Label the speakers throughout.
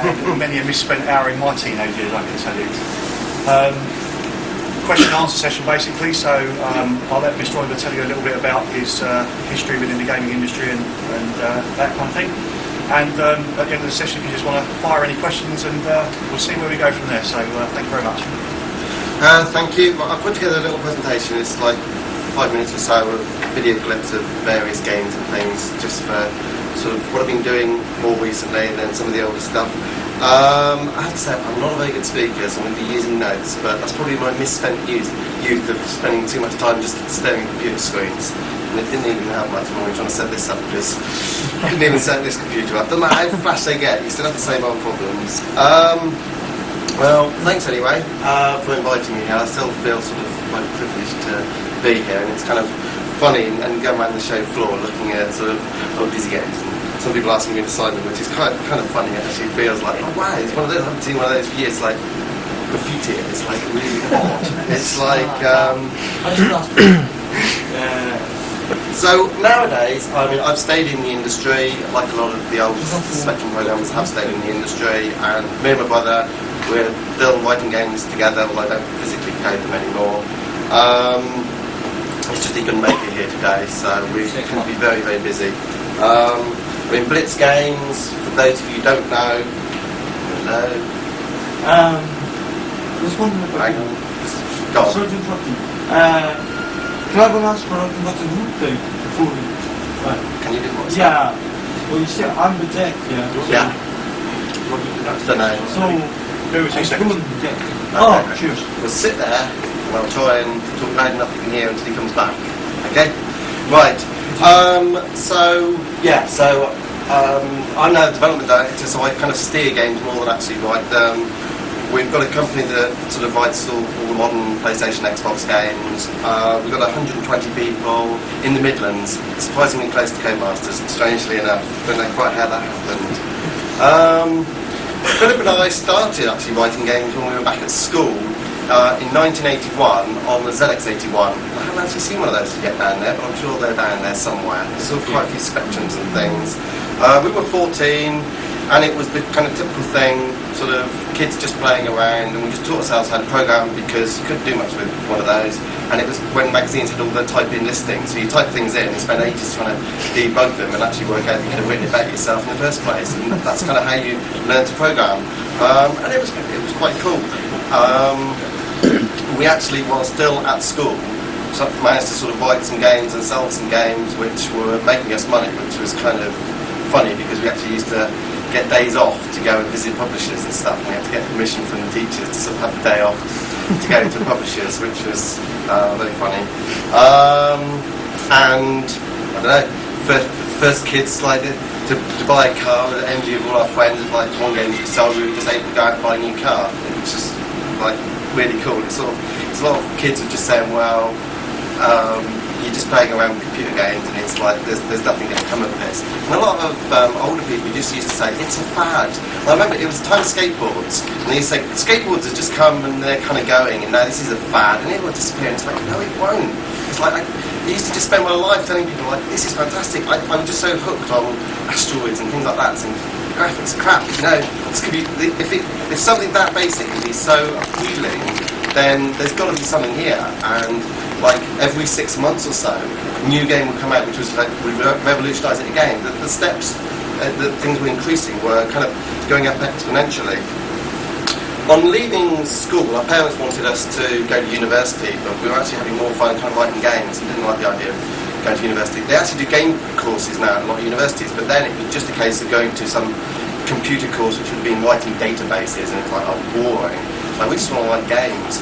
Speaker 1: and many a misspent hour in my teenage years, I can tell you. Question and answer session basically, so I'll let Mr. Oliver tell you a little bit about his history within the gaming industry and that kind of thing. And at the end of the session, if you just want to fire any questions, and we'll see where we go from there. So thank you very much.
Speaker 2: Thank you. Well, I put together a little presentation. It's like 5 minutes or so of video clips of various games and things, just for sort of what I've been doing more recently, and then some of the older stuff. I have to say, I'm not a very good speaker, so I'm going to be using notes, but that's probably my misspent youth of spending too much time just staring at computer screens. And it didn't even help much when we were trying to set this up, because I couldn't even set this computer up. Doesn't matter how flash they get, you still have the same old problems. Well, thanks anyway for inviting me here. I still feel sort of like privileged to be here, and it's kind of funny and going around the show floor looking at sort of busy games. And some people asking me to sign them, which is kind of funny. It actually feels like, oh wow, it's one of those. I haven't seen one of those for years. Like graffiti, it's like really hot. It's like. So nowadays, I mean, I've stayed in the industry, like a lot of the old Spectrum programmers have stayed in the industry, and me and my brother, we're still writing games together, although I don't physically play them anymore. It's just he couldn't make it here today, so we can be very, very busy. We're in Blitz Games, for those of you who don't know. Hello.
Speaker 3: Just wondering about
Speaker 2: Go on.
Speaker 3: sorry to interrupt you. Travelers for not a good thing before we
Speaker 2: Can you do what?
Speaker 3: yeah. Well you see I'm the deck, yeah.
Speaker 2: Yeah.
Speaker 1: That's
Speaker 2: Don't know.
Speaker 3: So
Speaker 1: Go with 2 seconds.
Speaker 3: deck.
Speaker 2: Okay.
Speaker 3: Oh, cheers.
Speaker 2: We'll sit there, and I'll try and talk loud enough you can hear until he comes back. Okay? Right. I'm now the development director, so I kind of steer games more than actually write them. We've got a company that sort of writes all the modern PlayStation, Xbox games. We've got 120 people in the Midlands, surprisingly close to Codemasters, strangely enough. Don't know quite how that happened. Philip and I started actually writing games when we were back at school in 1981 on the ZX81. I haven't actually seen one of those yet down there, but I'm sure they're down there somewhere. There's still quite a few Spectrums and things. We were 14, and it was the kind of typical thing, sort of kids just playing around, and we just taught ourselves how to program because you couldn't do much with one of those. And it was when magazines had all the type-in listings, so you type things in and spend ages trying to debug them and actually work out you could have written it about yourself in the first place. And that's kind of how you learn to program. And it was quite cool. We actually, while still at school, managed to sort of write some games and sell some games which were making us money, which was kind of funny because we actually used to get days off to go and visit publishers and stuff, and we had to get permission from the teachers to sort of have the day off to go to publishers, which was very funny. And I don't know, first kids like to buy a car with the envy of all our friends. Like one game we sold, we were just able to go out and buy a new car. It was just like really cool. It's a lot of kids are just saying, well, you're just playing around with computer games, and it's like there's nothing going to come of this. And a lot of older people just used to say it's a fad. And I remember it was the time of skateboards, and they used to say skateboards have just come and they're kind of going, and now this is a fad, and it will disappear. And it's like, no, it won't. It's like I used to just spend my life telling people like this is fantastic. I was just so hooked on asteroids and things like that, and graphics crap. You know, this could be if something that basic can be so appealing, then there's got to be something here. And like every 6 months or so, a new game would come out, which was like would revolutionise it again. The steps, the things were increasing, were kind of going up exponentially. On leaving school, our parents wanted us to go to university, but we were actually having more fun kind of writing games and didn't like the idea of going to university. They actually do game courses now at a lot of universities, but then it was just a case of going to some computer course which would have been writing databases, and it's like, oh, boring. Like, we just want to write games.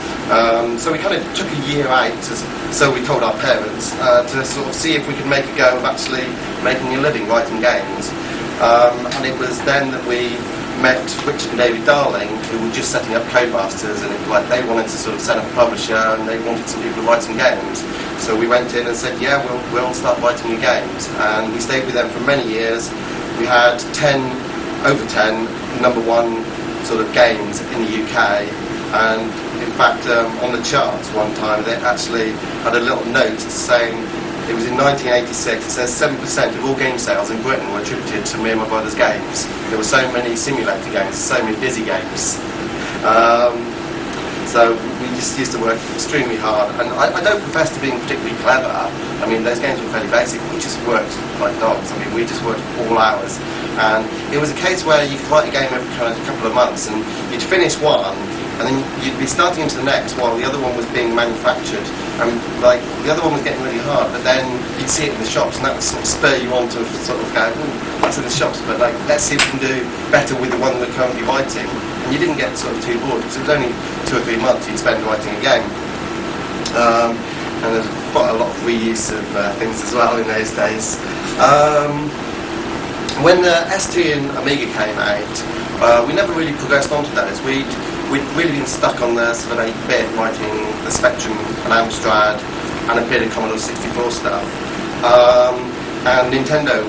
Speaker 2: So we kind of took a year out, so we told our parents, to sort of see if we could make a go of actually making a living writing games. And it was then that we met Richard and David Darling, who were just setting up Codemasters, and it was like they wanted to sort of set up a publisher, and they wanted some people to write some games. So we went in and said, yeah, we'll start writing your games. And we stayed with them for many years. We had over 10 #1 sort of games in the UK, and in fact on the charts one time they actually had a little note saying it was in 1986. It says 7% of all game sales in Britain were attributed to me and my brother's games. There were so many simulator games, so many busy games. So we just used to work extremely hard, and I don't profess to being particularly clever. I mean, those games were fairly basic. We just worked like dogs. I mean, we just worked all hours, and it was a case where you could write a game every kind of couple of months, and you'd finish one, and then you'd be starting into the next while the other one was being manufactured. And like the other one was getting really hard, but then you'd see it in the shops, and that would sort of spur you on to sort of go, "Ooh, that's in the shops, but like let's see if we can do better with the one we're currently writing." And you didn't get sort of too bored, because it was only 2 or 3 months you'd spend writing a game. And there's quite a lot of reuse of things as well in those days. When the ST and Amiga came out, we never really progressed onto those. We'd really been stuck on the sort of 8-bit, writing the Spectrum and Amstrad and a bit of Commodore 64 stuff. And Nintendo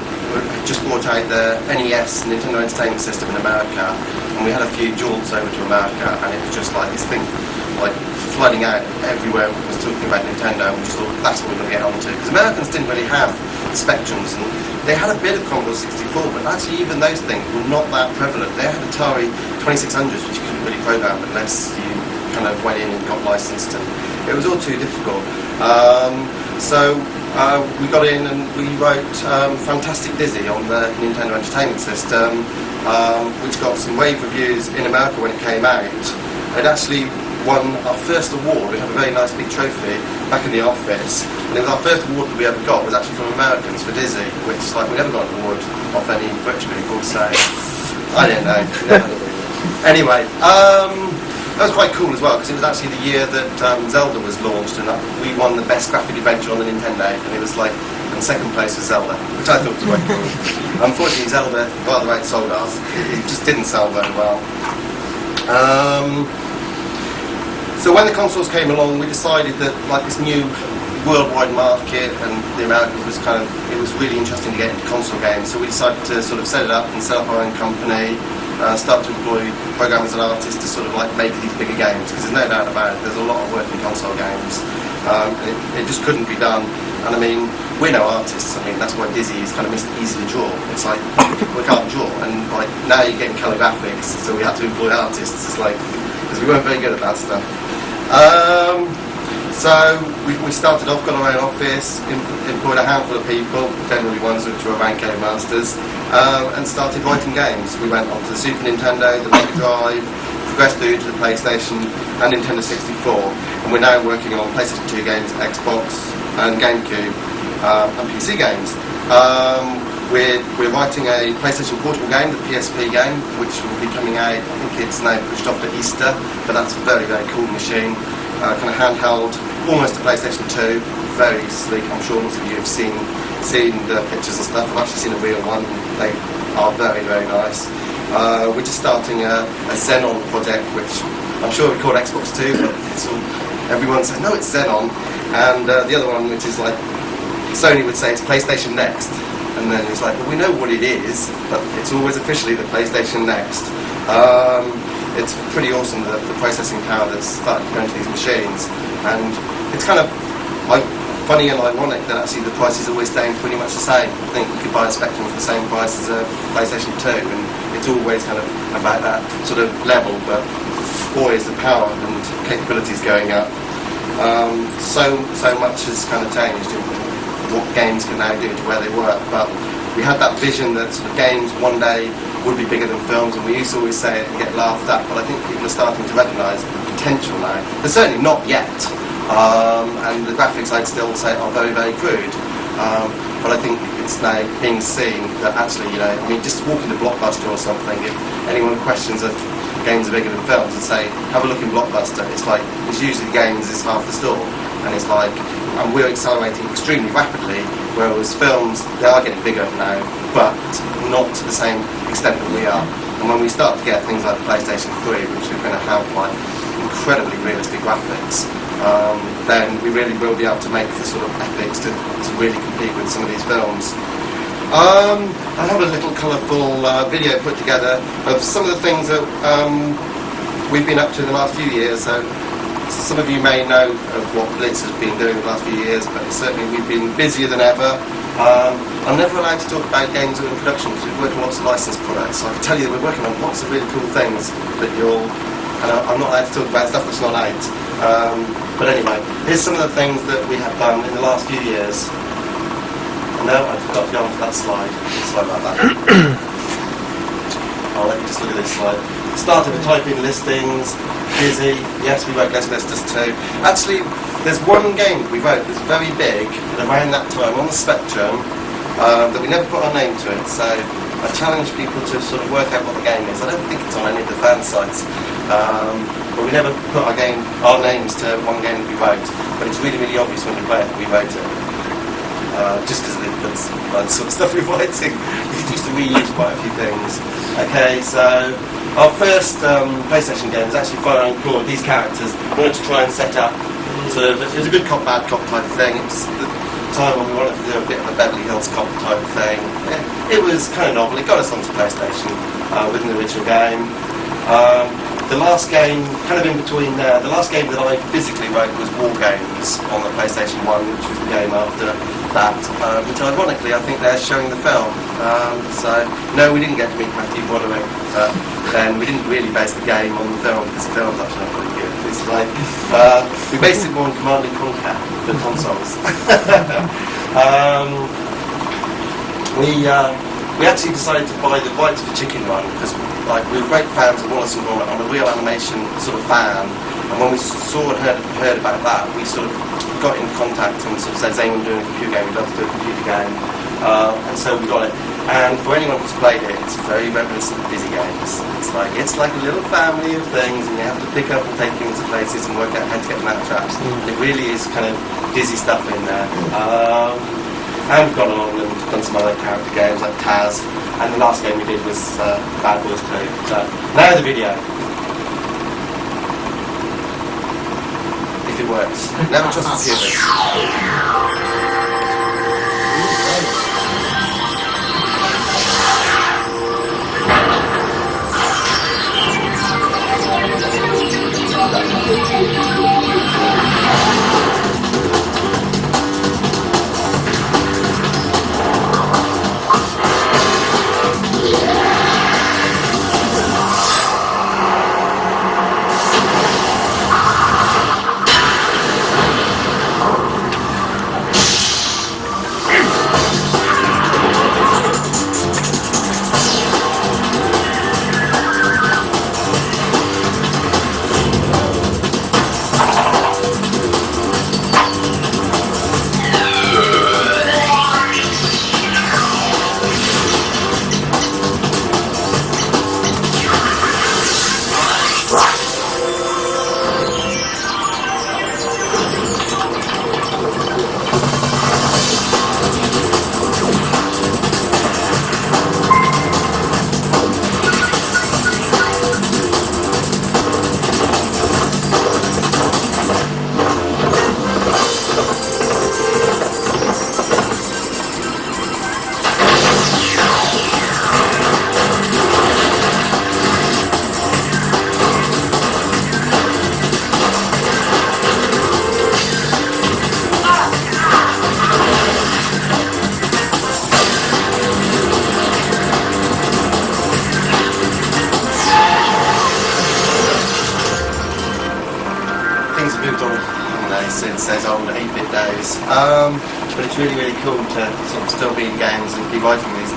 Speaker 2: just brought out the NES, Nintendo Entertainment System, in America, and we had a few jaunt over to America, and it was just like this thing like flooding out everywhere. Was talking about Nintendo, and we just thought that's what we're going to get onto, because Americans didn't really have the Spectrums, and they had a bit of Commodore 64, but actually even those things were not that prevalent. They had Atari 2600s, which you couldn't really program unless you kind of went in and got licensed, and it was all too difficult. So we got in and we wrote Fantastic Dizzy on the Nintendo Entertainment System, which got some rave reviews in America when it came out. It actually won our first award. We had a very nice big trophy back in the office, and it was our first award that we ever got was actually from Americans for Dizzy, which is like we never got an award off any British people, so I don't know. Anyway, that was quite cool as well, because it was actually the year that Zelda was launched, and we won the best graphic adventure on the Nintendo, and it was like, and second place was Zelda, which I thought was quite cool. Unfortunately, Zelda rather outsold us. It just didn't sell very well. So when the consoles came along, we decided that like this new worldwide market, and the Americans was kind of, it was really interesting to get into console games, so we decided to sort of set it up and set up our own company. Start to employ programmers and artists to sort of like make these bigger games, because there's no doubt about it, there's a lot of work in console games, and it just couldn't be done. And I mean, we're no artists. I mean, that's why Dizzy is kind of easy to draw. It's like we can't draw, and like now you're getting colour graphics, so we had to employ artists. It's like, because we weren't very good at that stuff. So we started off, got our own office, employed a handful of people, generally ones which were Ranko masters, and started writing games. We went on to the Super Nintendo, the Mega Drive, progressed through to the PlayStation and Nintendo 64, and we're now working on PlayStation 2 games, Xbox and GameCube, and PC games. We're writing a PlayStation Portable game, the PSP game, which will be coming out, I think it's now pushed off to Easter, but that's a very, very cool machine. Kind of handheld, almost a PlayStation 2, very sleek. I'm sure most of you have seen the pictures and stuff. I've actually seen a real one. They are very, very nice. We're just starting a Xenon project, which I'm sure we call Xbox 2, but it's all, everyone says, no, it's Xenon. And the other one, which is like, Sony would say it's PlayStation Next. And then it's like, well, we know what it is, but it's always officially the PlayStation Next. It's pretty awesome, the processing power that's started going to these machines, and it's kind of like funny and ironic that actually the price is always staying pretty much the same. I think you could buy a Spectrum for the same price as a PlayStation 2, and it's always kind of about that sort of level, but always the power and capabilities going up. So much has kind of changed in what games can now do to where they work, but we had that vision that sort of games one day would be bigger than films, and we used to always say it and get laughed at, but I think people are starting to recognise the potential now. They're certainly not yet, and the graphics I'd still say are very, very crude, but I think it's now being seen that actually, you know, I mean, just walk into Blockbuster or something, if anyone questions if games are bigger than films, and say, have a look in Blockbuster, it's like, it's usually games is half the store, and it's like, and we're accelerating extremely rapidly, whereas films, they are getting bigger now, but not to the same extent that we are. And when we start to get things like the PlayStation 3, which are going to have like incredibly realistic graphics, then we really will be able to make the sort of epics to really compete with some of these films. I have a little colourful video put together of some of the things that we've been up to in the last few years. So some of you may know of what Blitz has been doing the last few years, but certainly we've been busier than ever. I'm never allowed to talk about games that are in production because we're working on lots of licensed products. So I can tell you that we're working on lots of really cool things that I'm not allowed to talk about stuff that's not out. But anyway, here's some of the things that we have done in the last few years. No, I forgot to go on to that slide. Sorry about that. Oh, let me just look at this slide. Started with typing listings, busy. Yes, we wrote Guest Listers too. Actually, there's one game that we wrote that's very big around that time on the Spectrum that we never put our name to it. So I challenge people to sort of work out what the game is. I don't think it's on any of the fan sites, but we never put our names to one game that we wrote. But it's really, really obvious when you play it that we wrote it. Just because that's the sort of stuff we're writing. We used to reuse quite a few things. Okay, so our first PlayStation game was actually following Claude. These characters wanted to try and set up sort of, it was a good cop, bad cop type of thing. It was the time when we wanted to do a bit of a Beverly Hills Cop type of thing. It was kind of novel. It got us onto PlayStation with an original game. The last game, kind of in between there, the last game that I physically wrote was War Games on the PlayStation 1, which was the game after that, which ironically I think they're showing the film. So, no, we didn't get to meet Matthew Broderick, but then we didn't really base the game on the film because the film's actually not really good. It's like, we based it more on Command & Conquer for consoles. We actually decided to buy the rights for Chicken Run because we were great fans of Wallace and Gromit. I'm a real animation sort of fan, and when we saw and heard about that, we sort of got in contact and sort of said, "Is anyone doing a computer game? We'd love to do a computer game," and so we got it. And for anyone who's played it, it's very reminiscent of Busy Games. It's like a little family of things, and you have to pick up and take things to places and work out how to get them out of traps. And it really is kind of Busy stuff in there. And we've gone on and done some other character games like Taz, and the last game we did was Bad Boys 2. So, now the video. If it works. Never trust computers. Since those old 8-bit days, but it's really, really cool to sort of still be in games and be writing these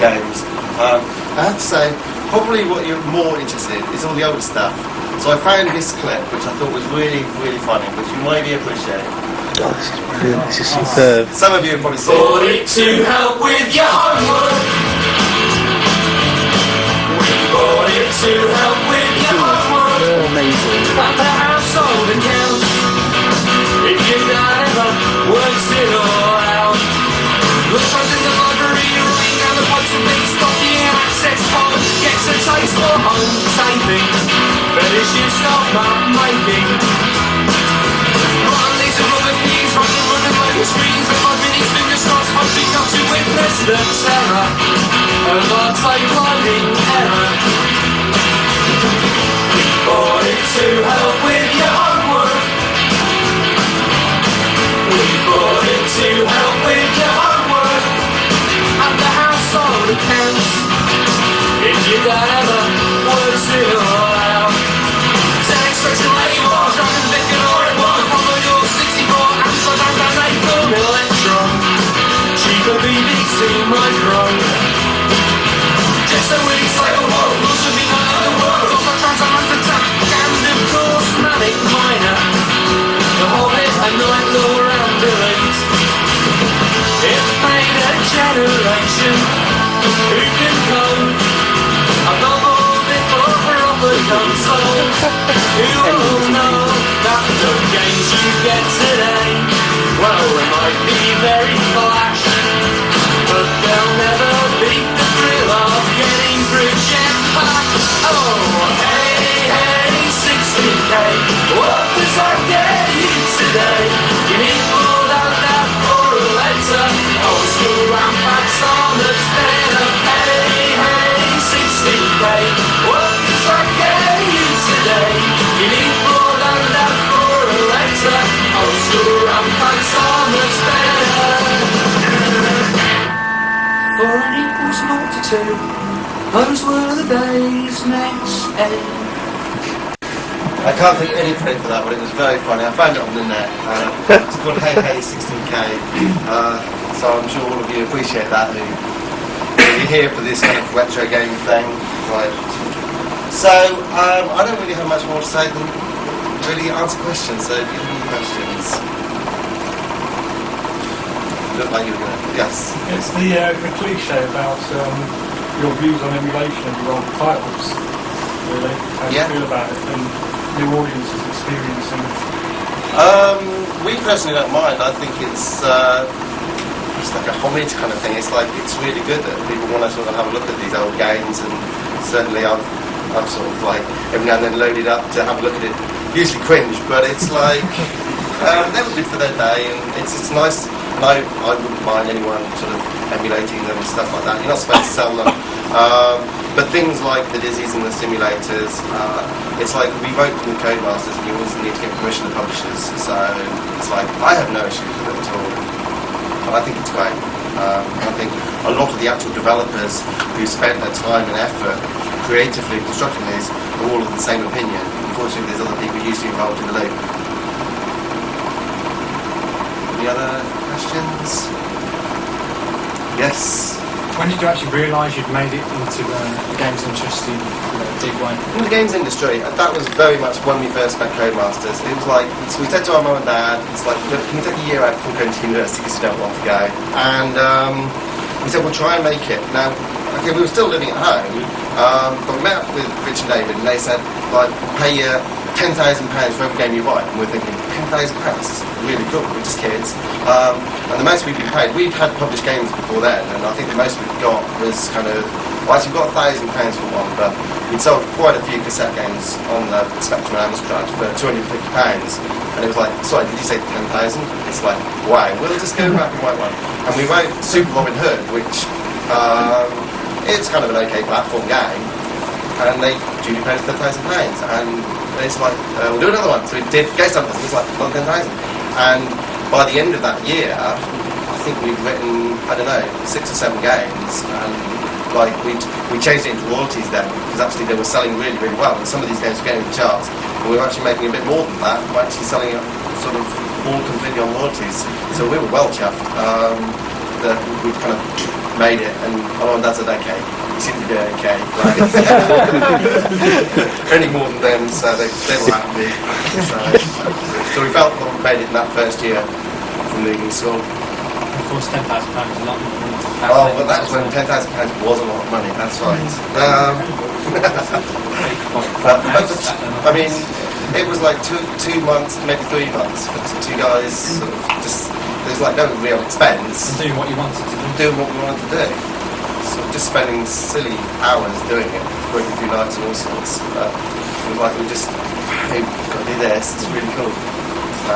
Speaker 2: games. I have to say, probably what you're more interested in is all the older stuff. So I found this clip, which I thought was really, really funny, which you maybe appreciate.
Speaker 4: Oh, this is brilliant. This is superb.
Speaker 2: Some of you have probably seen
Speaker 5: it. To help with your homework. We bought it to help with your homework.
Speaker 4: Amazing.
Speaker 5: At the household account. If you never works it all out. Look front in the library, you're reading down the bottom of the stop the access code. Gets a taste for home taping. Finish you stop up making. Rotten these are rubber keys, running like the screens. With my minutes, fingers crossed, hoping not to witness the terror of our typewriting error. Bought it to help with your home. consoles. You all know that the games you get today, well, they might be very flash, but they'll never beat the thrill of getting through jetpack. Oh, hey, hey, 16K, what does that get you today? You need more than that for a letter. Old school rampants on the better. Hey, hey, 16K, what does that get you today? You need more than that for a letter. Old school rampants on the better. For an equals multitude, those were the days, mates.
Speaker 2: I can't take any credit for that, but it was very funny. I found it on the net. It's called Hey Hey 16K. So I'm sure all of you appreciate that. You're here for this kind of retro game thing. Right. So I don't really have much more to say than really answer questions. So if you have any questions. Look like you were going to. Yes.
Speaker 6: It's the cliche about your views on emulation of your old titles, really. How do you feel about it and new audiences experiencing it?
Speaker 2: We personally don't mind. I think it's like a homage kind of thing. It's like it's really good that people want to sort of have a look at these old games, and certainly I've sort of like every now and then loaded up to have a look at it. Usually cringe, but it's like they were good for their day, and it's nice. And I wouldn't mind anyone sort of emulating them and stuff like that. You're not supposed to sell them. But things like the Dizzies and the simulators, it's like we wrote from the Codemasters and you always need to get permission of publishers. So it's like, I have no issue with it at all. But I think it's great. I think a lot of the actual developers who spent their time and effort creatively constructing these are all of the same opinion. Unfortunately, there's other people usually involved in the loop. Any other questions? Yes?
Speaker 7: When did you actually realise you'd made it into the games industry in a big way?
Speaker 2: In the games industry, that was very much when we first met Codemasters. It was like, so we said to our mum and dad, it's like, look, can you take a year out before going to university because you don't want to go? And we said, we'll try and make it. Now, okay, we were still living at home, but we met up with Rich and David and they said, like, pay you £10,000 for every game you write. And we're thinking, £10,000? That's really cool, we're just kids. And the most we'd been paid, we'd had published games before then, and I think the most we'd got was kind of, well, actually we got £1,000 for one, but we'd sold quite a few cassette games on the Spectrum and Amstrad for £250. And it was like, sorry, did you say 10,000? It's like, wow, we'll just go back and write one. And we wrote Super Robin Hood, which it's kind of an okay platform game, and they duly paid us £10,000. And it's like, we'll do another one. So we did Ghost Hunters, it was like, not 10,000. And by the end of that year, I think we'd written, I don't know, 6 or 7 games, and like we changed it into royalties then, because actually they were selling really, really well, and some of these games were getting the charts, and we were actually making a bit more than that. We're actually selling it sort of all completely on royalties. So we were well chuffed that we'd kind of made it, and oh, that's an okay. You seem to be doing okay, right? Any more than them, so they were happy. So we felt that we made it in that first year from leaving school.
Speaker 7: Of course, £10,000 is a lot more money.
Speaker 2: Oh, but that was when £10,000 was a lot of money, that's right. But, I mean, it was like two months, maybe 3 months for the 2 guys, sort of just, there's like no real expense.
Speaker 7: And doing what you wanted to do.
Speaker 2: Doing what we wanted to do. So just spending silly hours doing it, working through nights and all sorts. But it was like we just, hey, we've got to do this, it's really cool. So,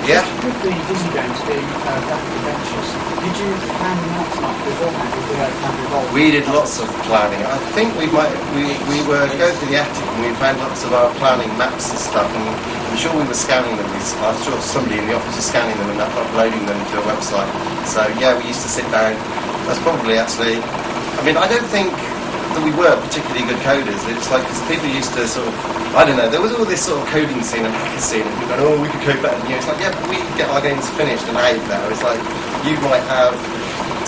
Speaker 2: yeah.
Speaker 8: With the Disney games being graphic adventures, did you plan them out much beforehand? Did you kind of evolve?
Speaker 2: We did lots of planning. I think we were going through the attic and we found lots of our planning maps and stuff, and I'm sure we were scanning them. I'm sure somebody in the office was scanning them and uploading them to a website. So yeah, we used to sit down. That's probably actually, I mean, I don't think that we were particularly good coders. It's like, because people used to sort of, I don't know, there was all this sort of coding scene and hacker scene, and people going, oh, we could code better than you. It's like, yeah, but we get our games finished and out now. It's like, you might have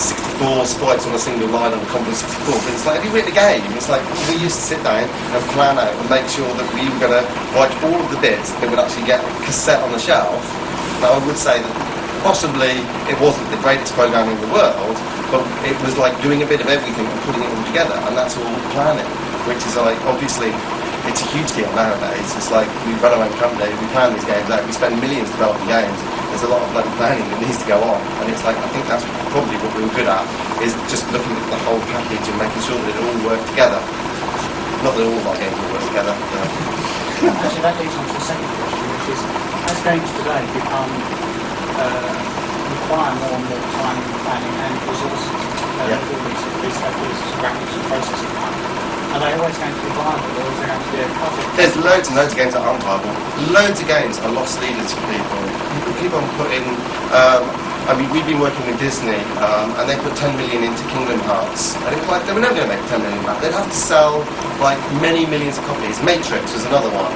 Speaker 2: 64 sprites on a single line on a Commodore 64, but it's like, have you written a game? It's like, we used to sit down and plan out and make sure that we were going to write all of the bits that would actually get a cassette on the shelf. Now, I would say that possibly it wasn't the greatest programming in the world, but it was like doing a bit of everything and putting it all together, and that's all planning. which is like, obviously, it's a huge deal nowadays. It's like, we run our own company, we plan these games out, we spend millions developing games. There's a lot of bloody planning that needs to go on, and it's like, I think that's probably what we were good at, is just looking at the whole package and making sure that it all worked together. Not that all of our games will work together.
Speaker 8: Actually, that leads on to the second question, which is, as games today become require more and more time and planning and resources, all these graphics and processing time, are they always going to be viable, or is there going to be a cut-off?
Speaker 2: There's loads and loads of games that aren't viable. Loads of games are lost leaders for people. People keep on putting... I mean, we've been working with Disney, and they put 10 million into Kingdom Hearts, and it was like, they were never going to make 10 million back. They'd have to sell, like, many millions of copies. Matrix was another one.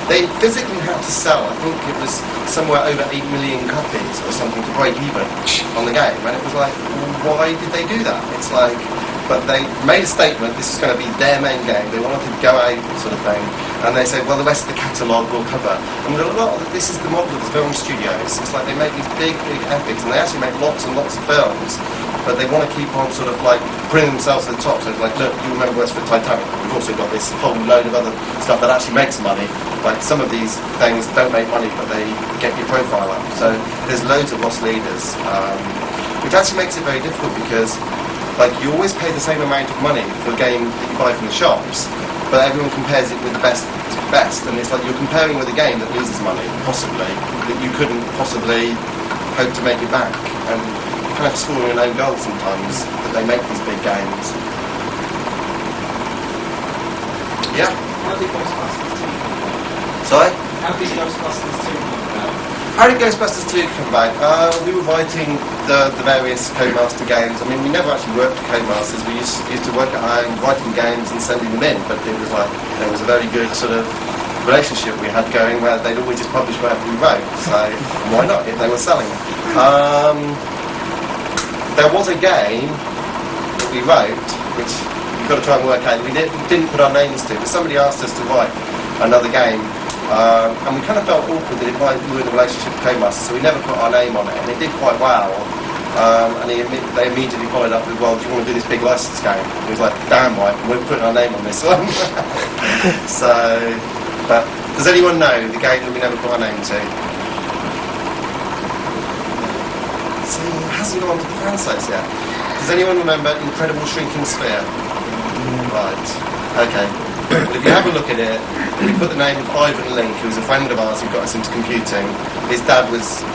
Speaker 2: They physically had to sell, I think it was somewhere over 8 million copies or something to break even on the game, and it was like, why did they do that? It's like... But they made a statement, this is going to be their main game, they wanted to go out, sort of thing, and they said, well, the rest of the catalogue will cover. And this is the model of the film studios. It's like they make these big, big epics, and they actually make lots and lots of films, but they want to keep on sort of like bringing themselves to the top. So it's like, look, you remember us for Titanic, but we've also got this whole load of other stuff that actually makes money. Like some of these things don't make money, but they get your profile up. So there's loads of lost leaders, which actually makes it very difficult because like you always pay the same amount of money for a game that you buy from the shops, but everyone compares it with the best to best, and it's like you're comparing with a game that loses money, possibly, that you couldn't possibly hope to make it back, and kind of scoring an own goal sometimes that they make these big games. Yeah.
Speaker 9: How did Ghostbusters 2 come about?
Speaker 2: Sorry?
Speaker 9: How did Ghostbusters 2 come about?
Speaker 2: How did Ghostbusters 2 come about? We were writing the various Codemaster games. I mean, we never actually worked for Codemasters. We used to work at home, writing games and sending them in, but it was like, there was a very good sort of relationship we had going where they'd always just publish whatever we wrote, so why not if they were selling it? There was a game that we wrote, which you've got to try and work out, we didn't put our names to, but somebody asked us to write another game. And we kind of felt awkward that it might ruin the relationship with Codemasters, so we never put our name on it, and it did quite well. And they immediately followed up with, well, do you want to do this big license game? And he was like, damn right, we're putting our name on this one. So, but does anyone know the game that we never put our name to? See, it hasn't gone to the fan sites yet. Does anyone remember Incredible Shrinking Sphere? Right, okay. But if you have a look at it, we put the name of Ivan Link, who was a friend of ours who got us into computing. His dad was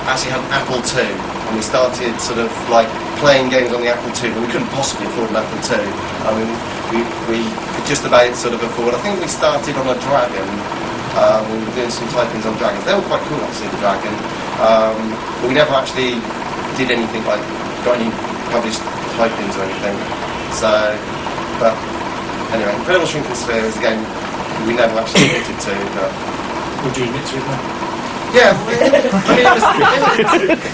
Speaker 2: actually had an Apple II, and we started sort of like playing games on the Apple II, but we couldn't possibly afford an Apple II. I mean, we could just about sort of afford. I think we started on a Dragon. We were doing some typings on Dragons. They were quite cool, actually, the Dragon. But we never actually did anything like got any published typings or anything. So, but. Anyway, Incredible Shrinking Sphere is a game we never actually admitted to, but...
Speaker 7: Would you admit to it then?
Speaker 2: Yeah,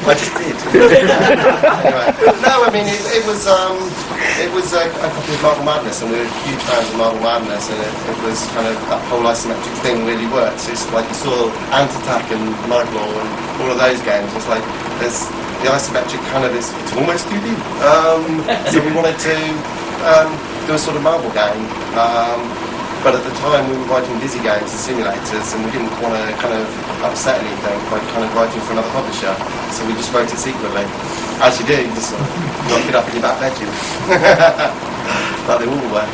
Speaker 2: I just did. Anyway, no, I mean, it was a copy of Marble Madness, and we were huge fans of Marble Madness, and it was kind of, that whole isometric thing really works. It's like you saw Ant Attack and Night Law and all of those games. It's like, there's the isometric kind of it's almost 2D. So we wanted to do a sort of marble game, but at the time we were writing busy games and simulators, and we didn't want to kind of upset anything by kind of writing for another publisher, so we just wrote it secretly. As you do, you just sort of lock it up in your back bedroom. Like they all were.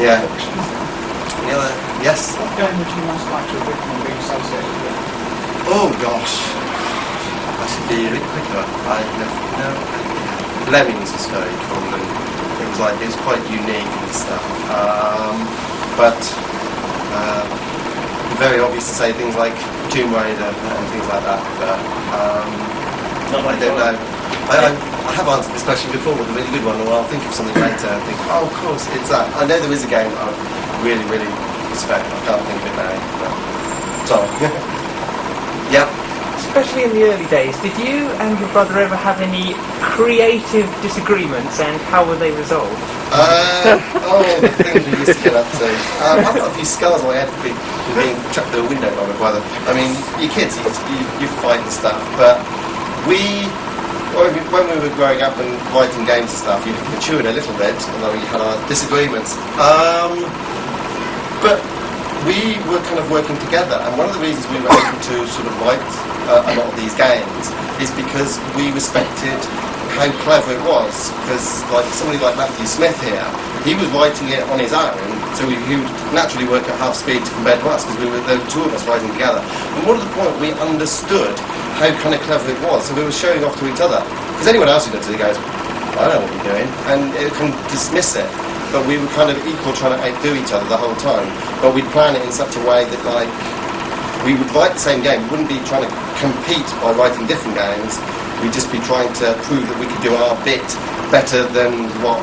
Speaker 2: Yeah. Yes?
Speaker 8: What game would you most like to have written and been associated with?
Speaker 2: Oh gosh. I should be a bit quicker. Lemmings was very cool, and it was quite unique and stuff. But very obvious to say things like Tomb Raider and things like that. But I don't know. I have answered this question before with a really good one, or I'll think of something later and think, oh, of course, it's that. I know there is a game that I really, really respect. I can't think of it now. But sorry. Yep.
Speaker 10: Especially in the early days, did you and your brother ever have any creative disagreements, and how were they resolved?
Speaker 2: The things we used to get up to. I've got a few scars on my head for being chucked through a window by my brother. I mean, you kids, you fight and stuff, but we when we were growing up and writing games and stuff, you matured a little bit, although you had our disagreements. But we were kind of working together, and one of the reasons we were able to sort of write a lot of these games is because we respected how clever it was. Because like somebody like Matthew Smith here, he was writing it on his own, so he would naturally work at half speed compared to us, because there were two of us writing together. And more to the point, we understood how kind of clever it was, so we were showing off to each other. Because anyone else who looked at it goes, I don't know what you're doing, and it can dismiss it. But we were kind of equal, trying to outdo each other the whole time. But we'd plan it in such a way that, like, we would write the same game. We wouldn't be trying to compete by writing different games. We'd just be trying to prove that we could do our bit better than what,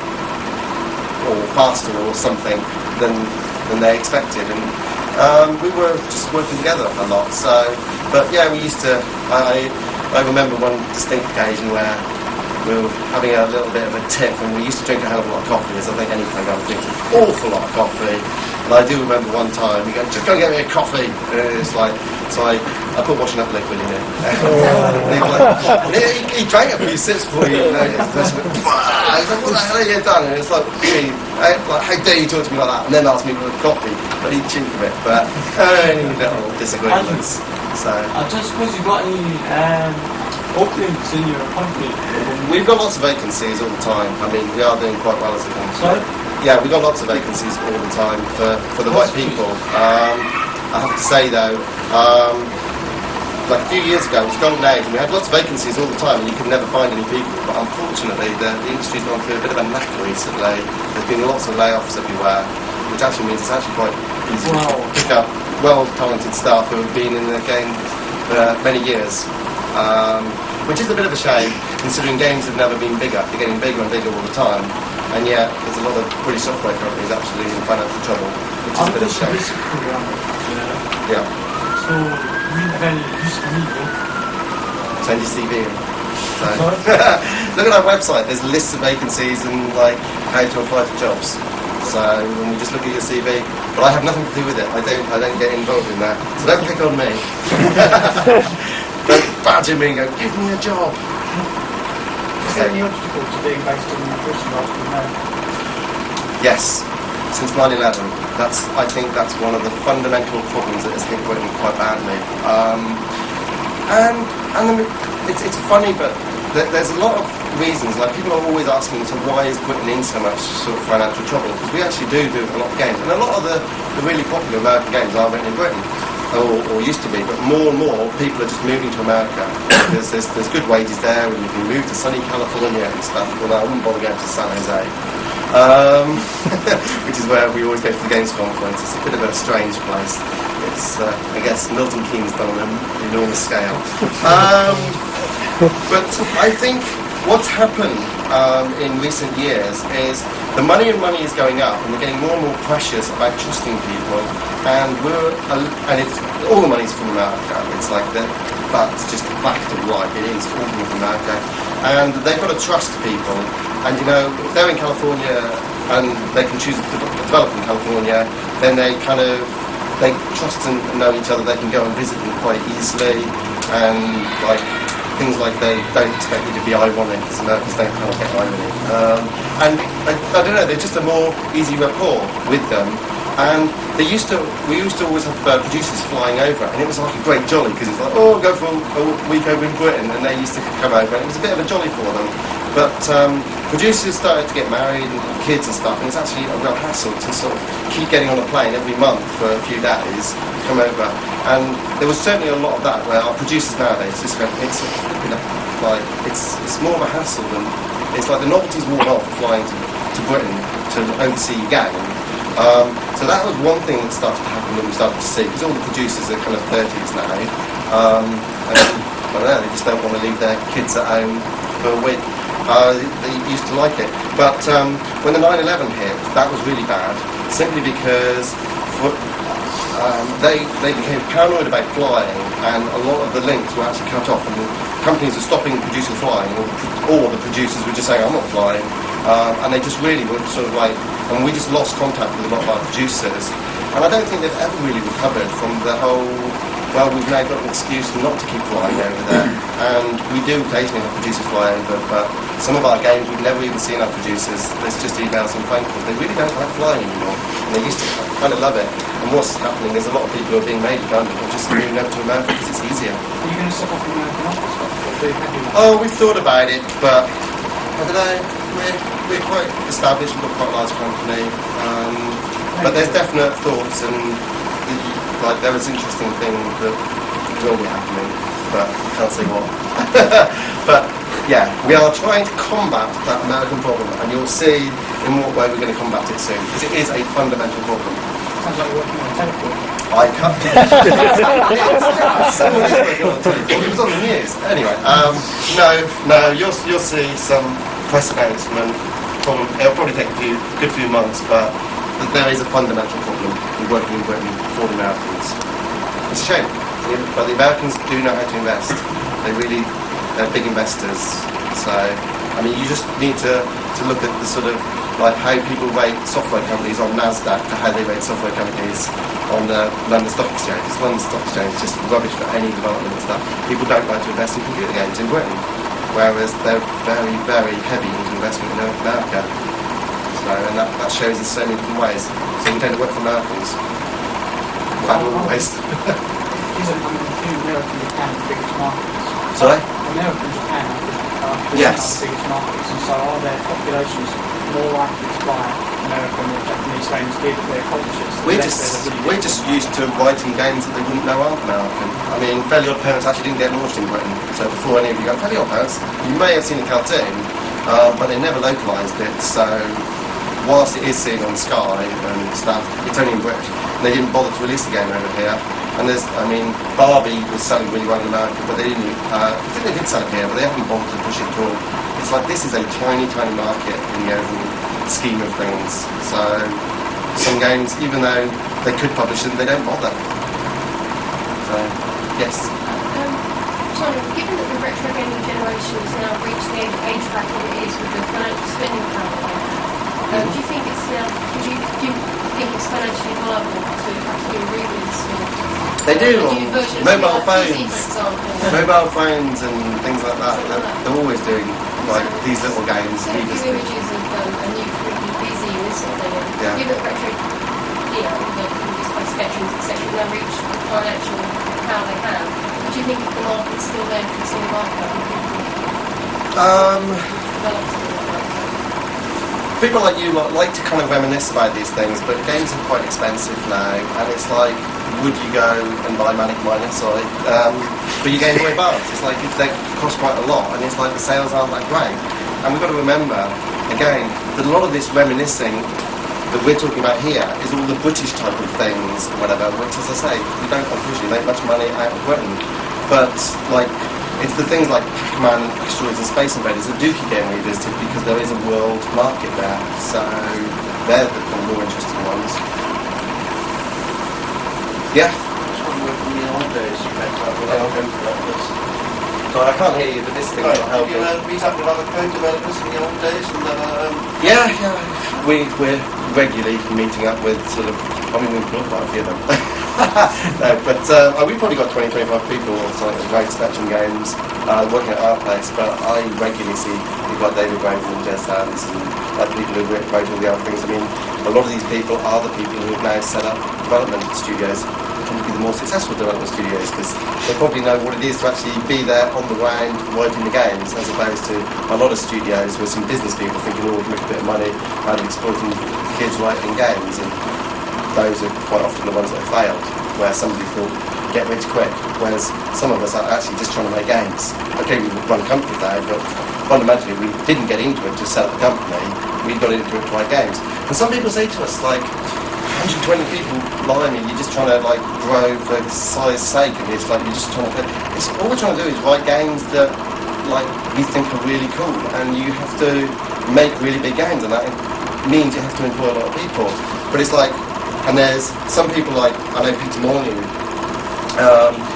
Speaker 2: or faster or something than they expected. And we were just working together a lot. So, but yeah, we used to. I remember one distinct occasion where we were having a little bit of a tiff, and we used to drink a hell of a lot of coffee, as I think any kind of drinks an awful lot of coffee. And I do remember one time, we go, just go and get me a coffee. And it's like, so I put washing up liquid in it. And he drank a few sips for you, you know. He's like, what the hell have you done? And it's like, how dare you talk to me like that? And then ask me for a coffee. But he chinked a bit, but any little disagreements. So
Speaker 3: I just suppose you've got any openings in your company?
Speaker 2: We've got lots of vacancies all the time. I mean, we are doing quite well as a company.
Speaker 3: Sorry?
Speaker 2: Yeah, we've got lots of vacancies all the time for the right people. I have to say though, like a few years ago, it was golden age, and we had lots of vacancies all the time, and you could never find any people. But unfortunately, the industry's gone through a bit of a knack recently. There's been lots of layoffs everywhere, which actually means it's actually quite easy to pick up well-talented staff who have been in the game for many years. Which is a bit of a shame, considering games have never been bigger. They're getting bigger and bigger all the time, and yet there's a lot of British software companies actually in financial trouble, which is a bit of a shame. Yeah.
Speaker 6: So, do you have any use for me?
Speaker 2: Send your CV in. So. Look at our website, there's lists of vacancies and like how to apply for jobs. So when we just look at your CV, but I have nothing to do with it. I don't get involved in that. So don't pick on me. Don't badger me and go, give me a job.
Speaker 8: Is there any obstacle to being based in Britain rather than America?
Speaker 2: Yes, since 9/11. I think that's one of the fundamental problems that has hit Britain quite badly. And it's funny, but there's a lot of reasons. Like people are always asking, so why is Britain in so much sort of financial trouble? Because we actually do a lot of games, and a lot of the really popular American games are written in Britain. Or used to be, but more and more people are just moving to America because there's good wages there, and you can move to sunny California and stuff. Well, I wouldn't bother going to San Jose, which is where we always go for the games conference. It's a bit of a strange place. It's, I guess, Milton Keynes done on an enormous scale. But I think what's happened in recent years is the money is going up, and we're getting more and more precious about trusting people, and it's all the money's from America. It's like that, but it's just a fact of life. It is all from America, and they've got to trust people. And you know, if they're in California and they can choose to develop in California, then they trust and know each other. They can go and visit them quite easily, and like. Things like they don't expect you to be ironic, because Americans don't kind of get irony. And I don't know, there's just a more easy rapport with them. And we used to always have producers flying over, and it was like a great jolly, because it's like, oh, go for a week over in Britain, and they used to come over, and it was a bit of a jolly for them. But producers started to get married and have kids and stuff, and it's actually a real hassle to sort of keep getting on a plane every month for a few days, come over. And there was certainly a lot of that where our producers nowadays just go, it's more of a hassle than, it's like the novelty's worn off flying to Britain to oversee your game. So that was one thing that started to happen when we started to see, because all the producers are kind of 30s now, and I don't know, they just don't want to leave their kids at home for a week. They used to like it. But when the 9/11 hit, that was really bad, simply because they became paranoid about flying, and a lot of the links were actually cut off, and the companies were stopping producers flying, or the producers were just saying, I'm not flying, and they just really were sort of like, and we just lost contact with a lot of our producers, and I don't think they've ever really recovered from the whole, well, we've now got an excuse not to keep flying over there, and we do occasionally have producers fly over, but some of our games we've never even seen our producers. There's just emails and phone calls. They really don't like flying anymore, and they used to kind of love it. And what's happening is a lot of people who are being made redundant are just moving over to America because it's easier.
Speaker 8: Are you going to set up an American office?
Speaker 2: Oh, we've thought about it, but I don't know. We're quite established. We've got quite a large company, but there's definite thoughts, and like there is interesting things that will be happening, but I can't say what. But yeah, we are trying to combat that American problem, and you'll see in what way we're going to combat it soon, because it is a fundamental problem.
Speaker 8: Sounds like you're working on a teleport.
Speaker 2: I can't. Someone is working on a teleport. It was on the news. Anyway, no, you'll see some press announcement. It'll probably take a good few months, but there is a fundamental problem with working in Britain for the Americans. It's a shame, but the Americans do know how to invest. They're big investors. So, I mean, you just need to look at the sort of like how people rate software companies on NASDAQ to how they rate software companies on the London Stock Exchange. London Stock Exchange is just rubbish for any development and stuff. People don't like to invest in computer games in Britain, whereas they're very, very heavy into investment in America. So, and that shows in so many different ways. So we don't work for Americans. Always.
Speaker 8: Isn't America and Japan the biggest markets?
Speaker 2: Sorry?
Speaker 8: America and Japan are the biggest markets, and so are their populations more likely to buy American or Japanese games with their publishers?
Speaker 2: We're just used to writing games that they wouldn't know aren't American. I mean, Fairly Odd Parents actually didn't get launched in Britain, so before any of you go, Fairly Odd Parents, you may have seen a cartoon, but they never localised it, so whilst it is seen on Sky and stuff, it's only in British. And they didn't bother to release the game over here. And Barbie was selling really well in America, but they didn't. I think they did sell it here, but they haven't bothered to push it at all. It's like this is a tiny, tiny market in the overall scheme of things. So some games, even though they could publish them, they don't bother. So yes.
Speaker 11: Given that the retro gaming generation has now reached the age bracket it is with the financial spending power they have, do you think it's now? Do you think it's financially viable to actually release?
Speaker 2: They do on mobile phones,
Speaker 11: PC, for
Speaker 2: mobile phones and things like that. They're always doing like these little games.
Speaker 11: So a few images of a new 3D PC and this sort of thing.
Speaker 2: Yeah.
Speaker 11: Given that retro, the display spectrums, etc., now reach the financial power they have, do you think the market's still there for consumer market?
Speaker 2: People like you like to kind of reminisce about these things, but games are quite expensive now, and it's like, would you go and buy Manic Miner, sorry, for your Game Boy Advance? It's like, they cost quite a lot, and it's like the sales aren't that great. And we've got to remember, again, that a lot of this reminiscing that we're talking about here is all the British type of things, or whatever, which, as I say, we don't unfortunately make much money out of Britain. But, like, it's the things like Pac-Man, Asteroids and Space Invaders that do keep getting revisited because there is a world market there. So they're the more interesting ones. Yeah? Sorry, I can't hear you, but this thing's not helping.
Speaker 9: Meet up with other code developers in the old days?
Speaker 2: Yeah. We're regularly meeting up with sort of, I mean, we've got quite a few of them. No, but we've probably got 20-25 people on site at Great Spectrum Games working at our place, but I regularly see people like David Braden and Jez Sands and like people who wrote all the other things. I mean, a lot of these people are the people who have now set up development studios, which tend to be the more successful development studios, because they probably know what it is to actually be there on the ground writing the games, as opposed to a lot of studios with some business people thinking, oh, we can make a bit of money out of exploiting kids writing games, and those are quite often the ones that have failed, where somebody thought, get rich quick, whereas some of us are actually just trying to make games. Okay, we run a company there, but fundamentally we didn't get into it to set up a company, we got into it to write games. And some people say to us, like, 120 people, blimey, you're just trying to, like, grow for size sake, and it's like, you're just trying to, all we're trying to do is write games that, like, we think are really cool, and you have to make really big games, and that means you have to employ a lot of people. But it's like, and there's some people like, I know Peter Molyneux,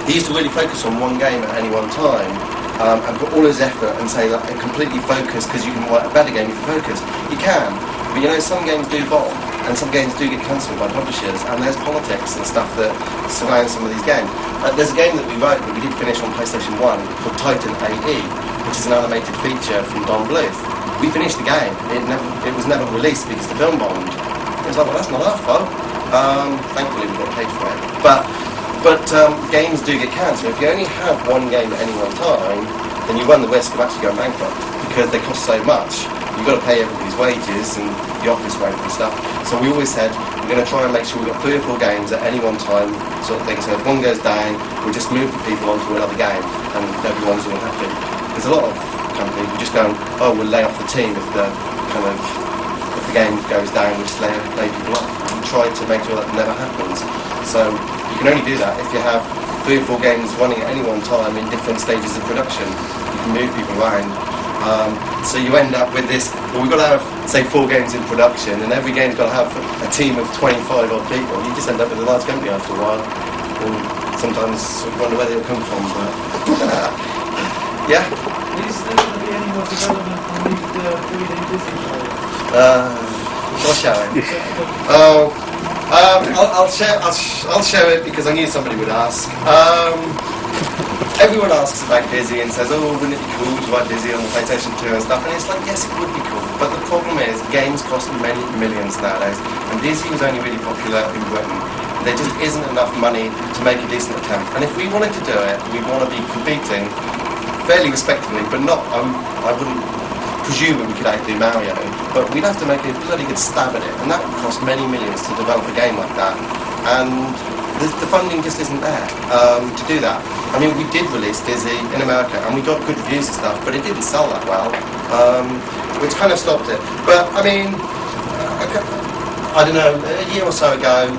Speaker 2: he used to really focus on one game at any one time and put all his effort and say that and completely focus, because you can write a better game if you focus. You can, but you know, some games do bomb, and some games do get cancelled by publishers, and there's politics and stuff that surrounds some of these games. There's a game that we wrote that we did finish on PlayStation 1 called Titan AE, which is an animated feature from Don Bluth. We finished the game. It was never released because the film bombed. It was like, well, that's not our fault. Thankfully we got paid for it. But games do get canned, so if you only have one game at any one time, then you run the risk of actually going bankrupt because they cost so much. You've got to pay everybody's wages and the office rent and stuff. So we always said we're going to try and make sure we've got 3 or 4 games at any one time, sort of thing. So if one goes down, we'll just move the people onto another game and everyone's all happy. There's a lot of companies who just go, oh, we'll lay off the team if the game goes down, we'll just lay people off. We try to make sure that never happens. So you can only do that if you have 3 or 4 games running at any one time in different stages of production. You can move people around. So you end up with this, well, we've got to have, say, 4 games in production, and every game's got to have a team of 25 odd people. You just end up with a large company after a while, and sometimes you wonder where they'll come from, but yeah.
Speaker 3: Is there going to be any more development on the 3D Disney show?
Speaker 2: What show? I'll show it because I knew somebody would ask. Everyone asks about Dizzy and says, oh, wouldn't it be cool to write Dizzy on the PlayStation 2 and stuff, and it's like, yes, it would be cool, but the problem is games cost many millions nowadays, and Dizzy was only really popular in Britain. There just isn't enough money to make a decent attempt, and if we wanted to do it, we want to be competing fairly respectably, but not, I wouldn't presume that we could outdo Mario, but we'd have to make a bloody good stab at it, and that would cost many millions to develop a game like that, and the funding just isn't there to do that. I mean, we did release Dizzy in America, and we got good reviews and stuff, but it didn't sell that well, which kind of stopped it. But, I mean, I don't know, a year or so ago,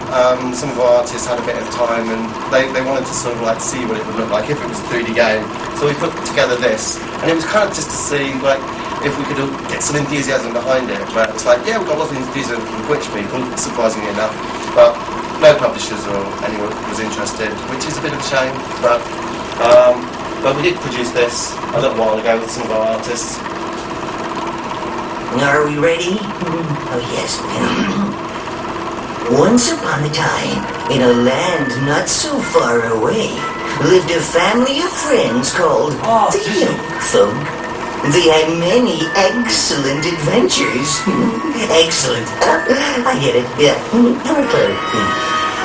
Speaker 2: some of our artists had a bit of time, and they wanted to sort of like see what it would look like if it was a 3D game. So we put together this, and it was kind of just to see, like, if we could get some enthusiasm behind it. But it's like, yeah, we've got lots of enthusiasm from Twitch people, surprisingly enough, but no publishers or anyone was interested, which is a bit of a shame, but we did produce this a little while ago with some of our artists.
Speaker 12: Are we ready? Oh yes. Once upon a time, in a land not so far away, lived a family of friends called the Young Folk. They had many excellent adventures. Excellent. I get it. Yeah.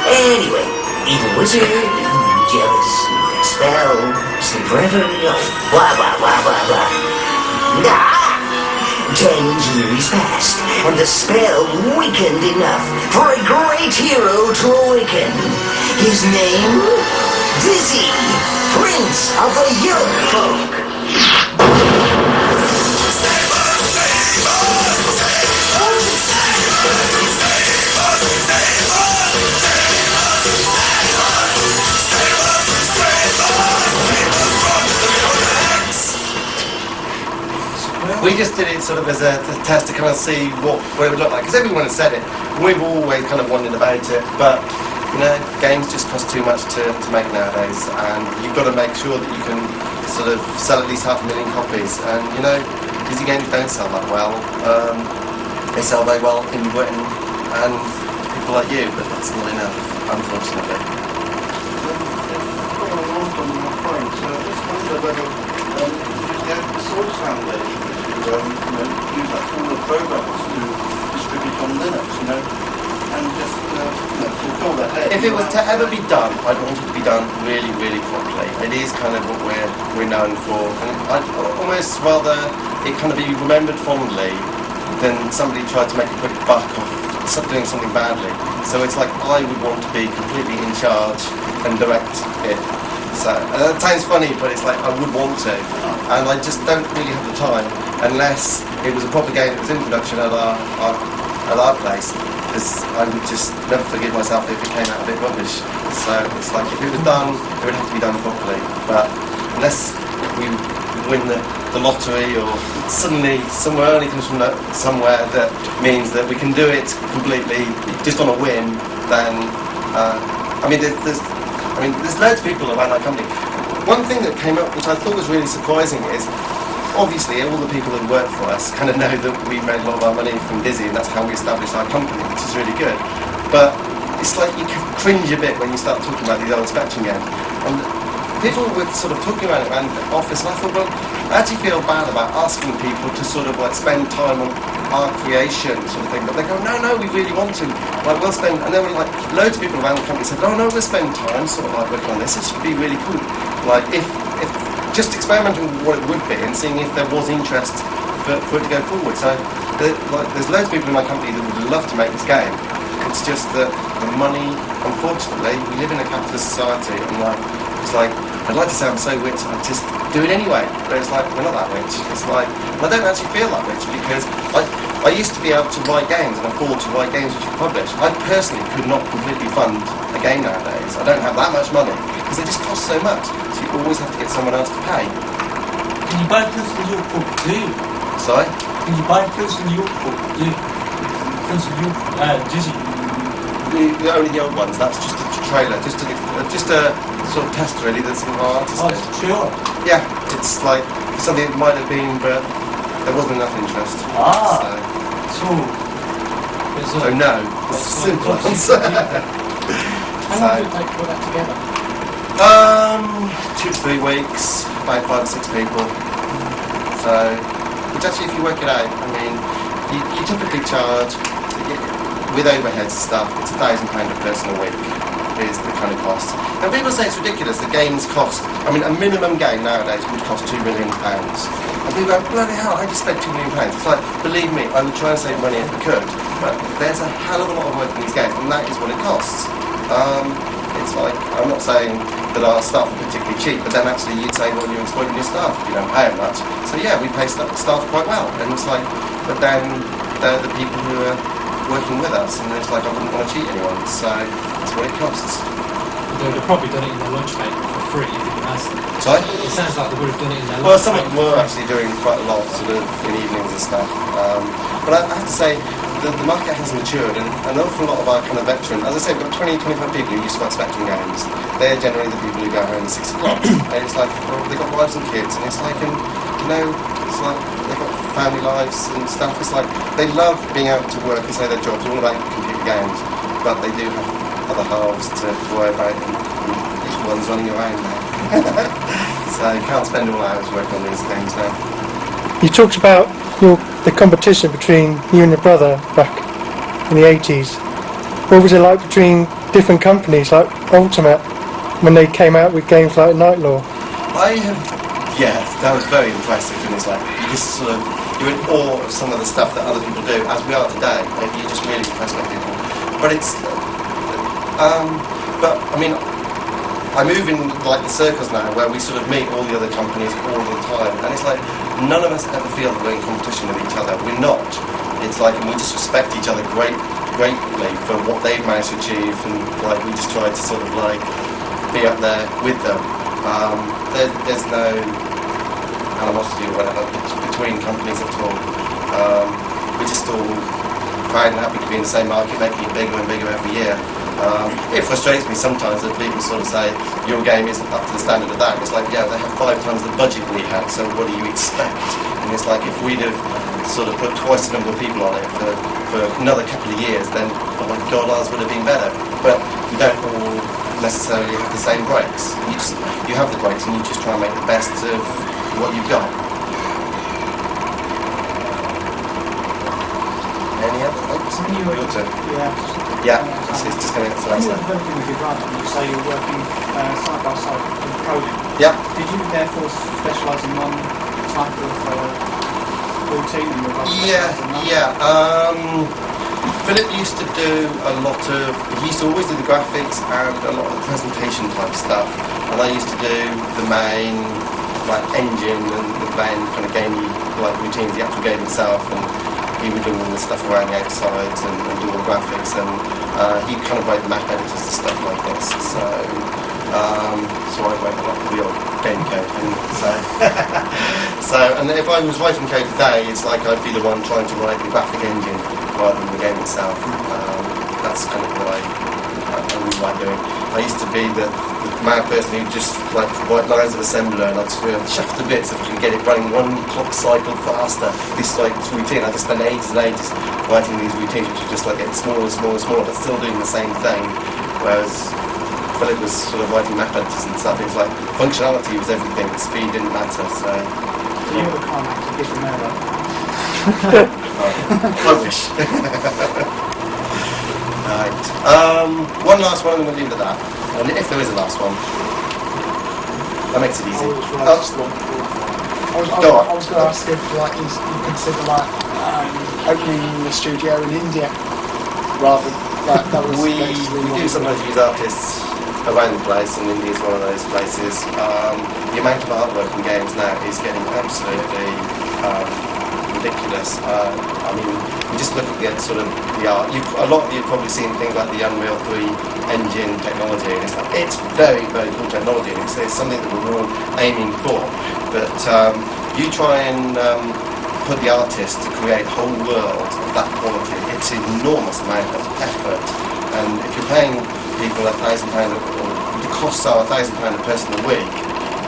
Speaker 12: Anyway, evil wizard, jealous, spell, sleep forever, blah blah blah blah blah. 10 years passed, and the spell weakened enough for a great hero to awaken. His name? Dizzy, Prince of the Young Folk.
Speaker 2: We just did it sort of as a test to kind of see what it would look like, because everyone has said it. We've always kind of wondered about it, but you know, games just cost too much to make nowadays, and you've got to make sure that you can sort of sell at least 500,000 copies. And you know, Disney games don't sell that well. They sell very well in Britain and people like you, but that's not enough, unfortunately.
Speaker 9: Source Foundation to use that form of programs to distribute on Linux, and just fulfill that aim.
Speaker 2: If it was to ever be done, I'd want it to be done really, really properly. It is kind of what we're known for, and I'd almost rather it kind of be remembered fondly than somebody tried to make a quick buck off doing something badly. So it's like I would want to be completely in charge and direct it. So that sounds funny, but it's like I would want to, and I just don't really have the time unless it was a proper game that was in production at our place, because I would just never forgive myself if it came out a bit rubbish. So it's like if it was done, it would have to be done properly. But unless we win the lottery, or suddenly somewhere only comes from somewhere that means that we can do it completely just on a whim, then there's loads of people around our company. One thing that came up, which I thought was really surprising, is obviously all the people that work for us kind of know that we made a lot of our money from Dizzy, and that's how we established our company, which is really good. But it's like you cringe a bit when you start talking about these old Spectrum games. And people were sort of talking about it around the office, and I thought, well, I actually feel bad about asking people to sort of like spend time on our creation sort of thing, but they go, no, we really want to. Like, we'll spend, and there were like loads of people around the company said, no, we'll spend time sort of like working on this. This would be really cool. Like, if just experimenting with what it would be and seeing if there was interest for it to go forward. So, there's loads of people in my company that would love to make this game. It's just that the money, unfortunately, we live in a capitalist society, and like, it's like, I'd like to say I'm so rich, I'd just do it anyway. But it's like, we're not that rich. It's like, I don't actually feel that rich, because I used to be able to write games and afford to write games which we publish. I personally could not completely fund a game nowadays. I don't have that much money, because they just cost so much. So you always have to get someone else to pay.
Speaker 3: Can you buy Prince of York book too?
Speaker 2: Sorry?
Speaker 3: Can you buy Prince of York book too? Prince of York, Dizzy.
Speaker 2: Only the old ones, that's just a trailer, just a sort of test really that some of our artists did.
Speaker 3: Sure.
Speaker 2: Yeah, it's like something that might have been, but there wasn't enough interest. So no, it's a simple answer.
Speaker 8: How long did it take to put that together?
Speaker 2: 2 to 3 weeks, about 5 or 6 people. So, which actually, if you work it out, I mean, you typically charge, with overheads and stuff, it's £1,000 a person a week is the kind of cost. Now people say it's ridiculous that games cost, I mean a minimum game nowadays would cost £2 million. And people go, bloody hell, I just spent £2 million. It's like, believe me, I would try and save money if I could, but there's a hell of a lot of work in these games, and that is what it costs. It's like, I'm not saying that our staff are particularly cheap, but then actually you'd say, well, you're exploiting your staff if you don't pay them much. So yeah, we pay staff quite well, and it's like, but then they're the people who are working with us, and it's like, I wouldn't want to cheat anyone, so that's what it costs.
Speaker 7: They'd have probably done it in their lunch break for free if you asked them.
Speaker 2: Sorry?
Speaker 7: It sounds like they would have done it in their
Speaker 2: Well,
Speaker 7: lunch
Speaker 2: some
Speaker 7: break.
Speaker 2: of them were actually doing quite a lot, sort of, in evenings and stuff. But I have to say, the market has matured, and an awful lot of our kind of veteran, as I say, we've got 20, 25 people who used to like Spectrum games. They're generally the people who go home at 6 o'clock, and it's like, well, they've got wives and kids, and it's like, you know, it's like, they've got family lives and stuff. It's like, they love being able to work and say their jobs are all about computer games, but they do have other halves to worry about, and each one's running around now. So you can't spend all hours working on these games now.
Speaker 13: You talked about the competition between you and your brother back in the 80s. What was it like between different companies like Ultimate when they came out with games like Nightlaw?
Speaker 2: Yeah, that was very impressive, and it's like, you just sort of, you're in awe of some of the stuff that other people do, as we are today. Like, you're just really impressed by people. But it's, but I mean, I move in like the circles now where we sort of meet all the other companies all the time, and it's like, none of us ever feel that we're in competition with each other. We're not. It's like, and we just respect each other greatly for what they've managed to achieve, and like, we just try to sort of like be up there with them. There's no animosity or whatever between companies at all. We're just all proud and happy to be in the same market, making it bigger and bigger every year. It frustrates me sometimes that people sort of say your game isn't up to the standard of that. It's like, yeah, they have 5 times the budget we had, so what do you expect? And it's like, if we'd have sort of put twice the number of people on it for another couple of years, then oh my god, ours would have been better. But we don't all necessarily have the same breaks. You have the breaks, and you just try and make the best of what you've got. Any other thoughts? Your turn. Yeah, it's just going to answer that.
Speaker 8: When you were developing with your brother, you say you were working side by side with coding.
Speaker 2: Yeah.
Speaker 8: Did you therefore specialise in one type of routine in your brother?
Speaker 2: Yeah. Philip used to do a lot of, he used to always do the graphics and a lot of the presentation type stuff, and I used to do the main like engine and the main kind of gamey like routines, the actual game itself, and he would do all the stuff around the outsides and do all the graphics, and he kind of wrote the map editors and stuff like this. So I wrote a lot of the old game code, and and if I was writing code today, it's like I'd be the one trying to write the graphic engine rather than the game itself. That's kind of what I we like doing. I used to be the mad person who just like write lines of assembler, and I'd shaft to bits if I can get it running one clock cycle faster. This like routine, I just spend ages and ages writing these routines, which are just like getting smaller and smaller and smaller, but still doing the same thing. Whereas Philip was sort of writing map editors and stuff. It was like functionality was everything, speed didn't matter. So
Speaker 8: you were kind of actually getting there, though.
Speaker 2: I wish. Right. One last one, and we'll leave it at that. And if there is a last one, that makes it easy.
Speaker 8: I was going to ask if like you consider like opening a studio in India rather like that was.
Speaker 2: We do sometimes use artists around the place, and India is one of those places. The amount of artwork in games now is getting absolutely ridiculous. I mean, you just look at the sort of the art. A lot of you have probably seen things like the Unreal 3 engine technology, and it's very, very cool technology, and it's something that we're all aiming for. But you try and put the artist to create a whole world of that quality. It's an enormous amount of effort, and if you're paying people £1,000, or the costs are £1,000 a person a week,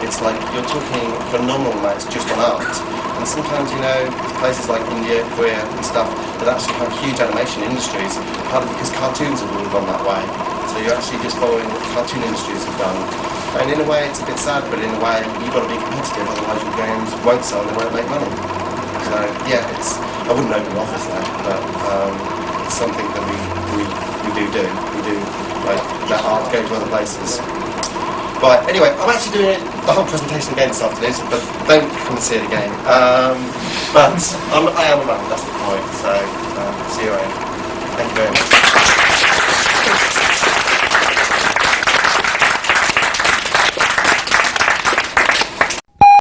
Speaker 2: it's like you're talking phenomenal amounts just on art. And sometimes, you know, places like India, Korea and stuff that actually have huge animation industries, partly because cartoons have all gone that way. So you're actually just following what the cartoon industries have done. And in a way it's a bit sad, but in a way you've got to be competitive, otherwise your games won't sell and they won't make money. So yeah, I wouldn't open an office there, but it's something that we do. We do like let art go to other places. Right, anyway, I'm actually doing the whole presentation again this afternoon, but don't come and see it again. But I am around, that's the point, so see you around. Thank you very much.